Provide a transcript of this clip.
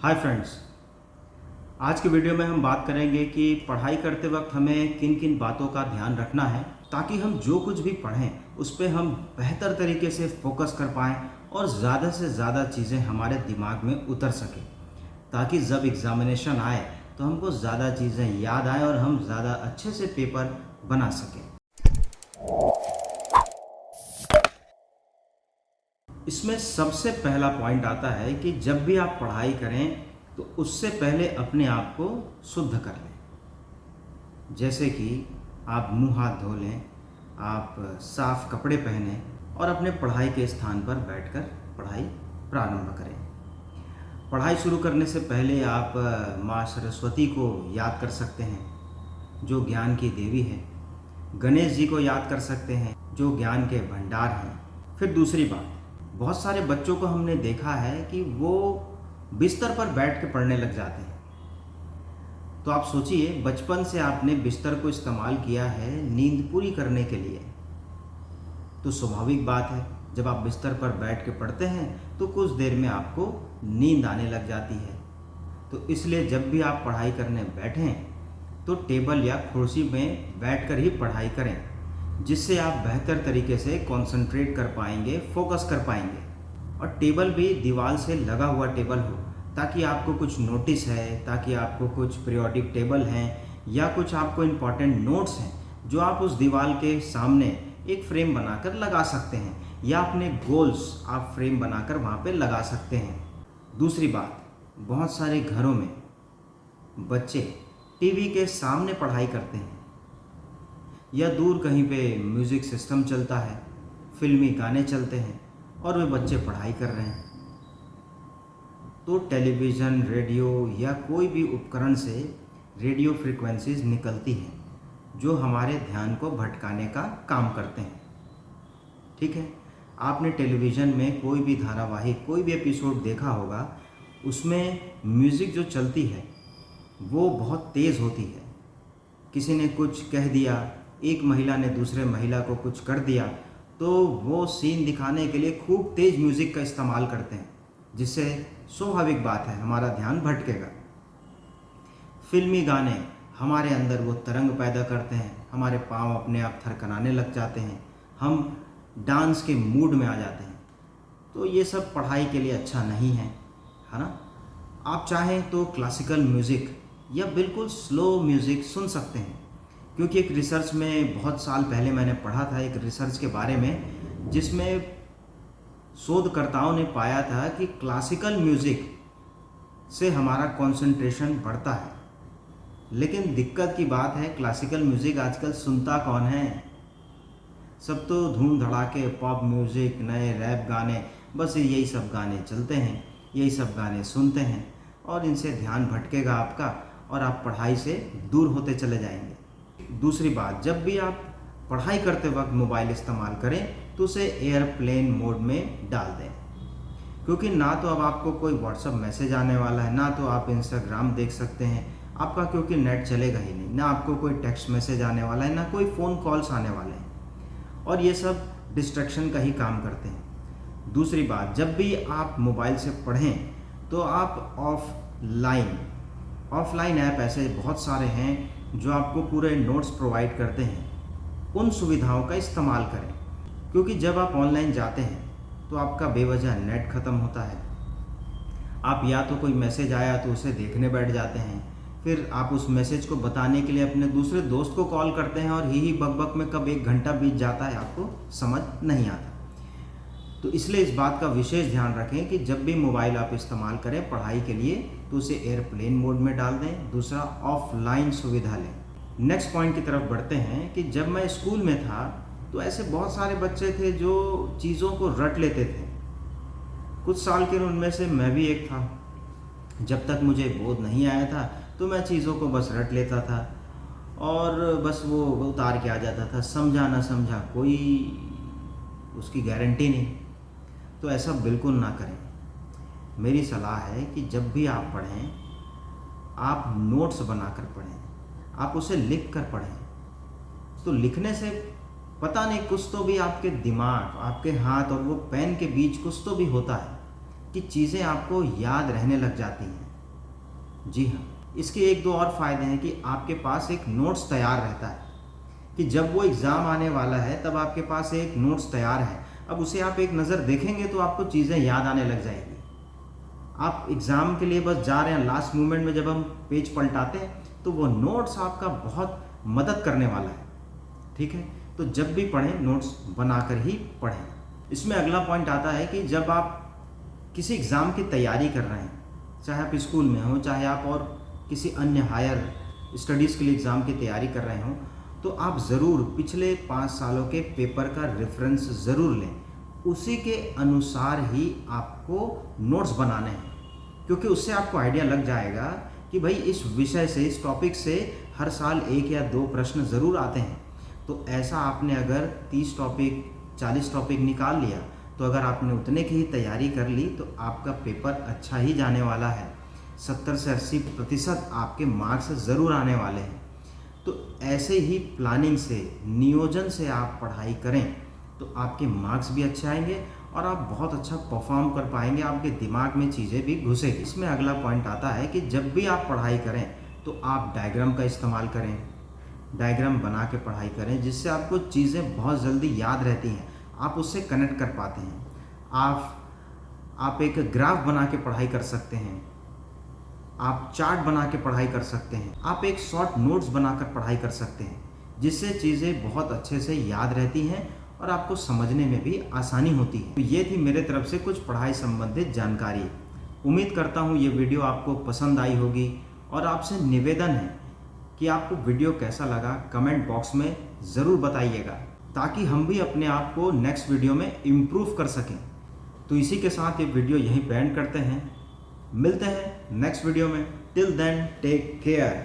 Hi friends. आज के video में हम बात करेंगे कि पढ़ाई करते वक्त हमें किन किन बातों का ध्यान रखना है ताकि हम जो कुछ भी पढ़ें उस पर हम बेहतर तरीके से फोकस कर पाएँ और ज़्यादा से ज़्यादा चीज़ें हमारे दिमाग में उतर सकें, ताकि जब एग्ज़ामिनेशन आए तो हमको ज़्यादा चीज़ें याद आए और हम ज़्यादा अच्छे से पेपर बना सकें। इसमें सबसे पहला पॉइंट आता है कि जब भी आप पढ़ाई करें तो उससे पहले अपने आप को शुद्ध कर लें। जैसे कि आप मुंह हाथ धो लें, आप साफ कपड़े पहनें और अपने पढ़ाई के स्थान पर बैठकर पढ़ाई प्रारंभ करें। पढ़ाई शुरू करने से पहले आप माँ सरस्वती को याद कर सकते हैं, जो ज्ञान की देवी है। गणेश जी को याद कर सकते हैं, जो ज्ञान के भंडार हैं। फिर दूसरी बात, बहुत सारे बच्चों को हमने देखा है कि वो बिस्तर पर बैठ के पढ़ने लग जाते हैं। तो आप सोचिए, बचपन से आपने बिस्तर को इस्तेमाल किया है नींद पूरी करने के लिए, तो स्वाभाविक बात है जब आप बिस्तर पर बैठ के पढ़ते हैं तो कुछ देर में आपको नींद आने लग जाती है। तो इसलिए जब भी आप पढ़ाई करने बैठें तो टेबल या कुर्सी में बैठकर ही पढ़ाई करें, जिससे आप बेहतर तरीके से कंसंट्रेट कर पाएंगे, फोकस कर पाएंगे। और टेबल भी दीवार से लगा हुआ टेबल हो, ताकि आपको कुछ नोटिस है, ताकि आपको कुछ पीरियोडिक टेबल हैं या कुछ आपको इम्पॉर्टेंट नोट्स हैं जो आप उस दीवार के सामने एक फ्रेम बनाकर लगा सकते हैं, या अपने गोल्स आप फ्रेम बनाकर वहाँ पे लगा सकते हैं। दूसरी बात, बहुत सारे घरों में बच्चे टीवी के सामने पढ़ाई करते हैं या दूर कहीं पे म्यूज़िक सिस्टम चलता है, फिल्मी गाने चलते हैं और वे बच्चे पढ़ाई कर रहे हैं। तो टेलीविज़न, रेडियो या कोई भी उपकरण से रेडियो फ्रीक्वेंसीज निकलती हैं जो हमारे ध्यान को भटकाने का काम करते हैं। ठीक है, आपने टेलीविज़न में कोई भी धारावाहिक, कोई भी एपिसोड देखा होगा, उसमें म्यूज़िक जो चलती है वो बहुत तेज़ होती है। किसी ने कुछ कह दिया, एक महिला ने दूसरे महिला को कुछ कर दिया, तो वो सीन दिखाने के लिए खूब तेज़ म्यूज़िक का इस्तेमाल करते हैं, जिससे स्वाभाविक बात है हमारा ध्यान भटकेगा। फिल्मी गाने हमारे अंदर वो तरंग पैदा करते हैं, हमारे पाँव अपने आप थरकनाने लग जाते हैं, हम डांस के मूड में आ जाते हैं। तो ये सब पढ़ाई के लिए अच्छा नहीं है, है ना। आप चाहें तो क्लासिकल म्यूज़िक या बिल्कुल स्लो म्यूज़िक सुन सकते हैं, क्योंकि एक रिसर्च में बहुत साल पहले मैंने पढ़ा था एक रिसर्च के बारे में, जिसमें शोधकर्ताओं ने पाया था कि क्लासिकल म्यूज़िक से हमारा कंसंट्रेशन बढ़ता है। लेकिन दिक्कत की बात है, क्लासिकल म्यूज़िक आजकल सुनता कौन है। सब तो धूम धड़ाके पॉप म्यूज़िक, नए रैप गाने, बस यही सब गाने चलते हैं, यही सब गाने सुनते हैं और इनसे ध्यान भटकेगा आपका और आप पढ़ाई से दूर होते चले जाएंगे। दूसरी बात, जब भी आप पढ़ाई करते वक्त मोबाइल इस्तेमाल करें तो उसे एयरप्लेन मोड में डाल दें, क्योंकि ना तो अब आपको कोई व्हाट्सएप मैसेज आने वाला है, ना तो आप इंस्टाग्राम देख सकते हैं आपका, क्योंकि नेट चलेगा ही नहीं, ना आपको कोई टेक्स्ट मैसेज आने वाला है, ना कोई फ़ोन कॉल्स आने वाले हैं, और ये सब डिस्ट्रैक्शन का ही काम करते हैं। दूसरी बात, जब भी आप मोबाइल से पढ़ें तो आप ऑफलाइन ऐप ऐसे बहुत सारे हैं जो आपको पूरे नोट्स प्रोवाइड करते हैं, उन सुविधाओं का इस्तेमाल करें, क्योंकि जब आप ऑनलाइन जाते हैं तो आपका बेवजह नेट ख़त्म होता है। आप या तो कोई मैसेज आया तो उसे देखने बैठ जाते हैं, फिर आप उस मैसेज को बताने के लिए अपने दूसरे दोस्त को कॉल करते हैं और ही बक में कब 1 घंटा बीत जाता है आपको समझ नहीं आता। तो इसलिए इस बात का विशेष ध्यान रखें कि जब भी मोबाइल आप इस्तेमाल करें पढ़ाई के लिए तो उसे एयरप्लेन मोड में डाल दें। दूसरा, ऑफलाइन सुविधा लें। नेक्स्ट पॉइंट की तरफ बढ़ते हैं कि जब मैं स्कूल में था तो ऐसे बहुत सारे बच्चे थे जो चीज़ों को रट लेते थे। कुछ साल के उनमें से मैं भी एक था। जब तक मुझे बोध नहीं आया था तो मैं चीज़ों को बस रट लेता था और बस वो उतार के आ जाता था, समझा ना समझा कोई उसकी गारंटी नहीं। तो ऐसा बिल्कुल ना करें। मेरी सलाह है कि जब भी आप पढ़ें आप नोट्स बनाकर पढ़ें, आप उसे लिख कर पढ़ें। तो लिखने से पता नहीं कुछ तो भी आपके दिमाग, आपके हाथ और वो पेन के बीच कुछ तो भी होता है कि चीज़ें आपको याद रहने लग जाती हैं। जी हाँ, इसके एक दो और फ़ायदे हैं कि आपके पास एक नोट्स तैयार रहता है कि जब वो एग्ज़ाम आने वाला है तब आपके पास एक नोट्स तैयार है। अब उसे आप एक नज़र देखेंगे तो आपको चीज़ें याद आने लग जाएगी। आप एग्ज़ाम के लिए बस जा रहे हैं, लास्ट मोमेंट में जब हम पेज पलटाते हैं तो वो नोट्स आपका बहुत मदद करने वाला है। ठीक है, तो जब भी पढ़ें नोट्स बनाकर ही पढ़ें। इसमें अगला पॉइंट आता है कि जब आप किसी एग्ज़ाम की तैयारी कर रहे हैं, चाहे आप स्कूल में हो, चाहे आप और किसी अन्य हायर स्टडीज़ के लिए एग्ज़ाम की तैयारी कर रहे हों, तो आप ज़रूर पिछले 5 सालों के पेपर का रेफरेंस ज़रूर लें। उसी के अनुसार ही आपको नोट्स बनाने हैं, क्योंकि उससे आपको आइडिया लग जाएगा कि भाई इस विषय से, इस टॉपिक से हर साल 1 या 2 प्रश्न ज़रूर आते हैं। तो ऐसा आपने अगर 30 टॉपिक, 40 टॉपिक निकाल लिया, तो अगर आपने उतने की ही तैयारी कर ली तो आपका पेपर अच्छा ही जाने वाला है। 70 से 80% आपके मार्क्स ज़रूर आने वाले हैं। तो ऐसे ही प्लानिंग से, नियोजन से आप पढ़ाई करें तो आपके मार्क्स भी अच्छे आएंगे और आप बहुत अच्छा परफॉर्म कर पाएंगे, आपके दिमाग में चीज़ें भी घुसेगी। इसमें अगला पॉइंट आता है कि जब भी आप पढ़ाई करें तो आप डायग्राम का इस्तेमाल करें, डायग्राम बना के पढ़ाई करें, जिससे आपको चीज़ें बहुत जल्दी याद रहती हैं, आप उससे कनेक्ट कर पाते हैं। आप एक ग्राफ बना के पढ़ाई कर सकते हैं, आप चार्ट बना के पढ़ाई कर सकते हैं, आप एक शॉर्ट नोट्स बनाकर पढ़ाई कर सकते हैं, जिससे चीज़ें बहुत अच्छे से याद रहती हैं और आपको समझने में भी आसानी होती है। तो ये थी मेरे तरफ से कुछ पढ़ाई संबंधित जानकारी। उम्मीद करता हूँ ये वीडियो आपको पसंद आई होगी और आपसे निवेदन है कि आपको वीडियो कैसा लगा कमेंट बॉक्स में ज़रूर बताइएगा, ताकि हम भी अपने आप को नेक्स्ट वीडियो में इम्प्रूव कर सकें। तो इसी के साथ ये वीडियो यहीं पे एंड करते हैं। मिलते हैं नेक्स्ट वीडियो में। Till then take care.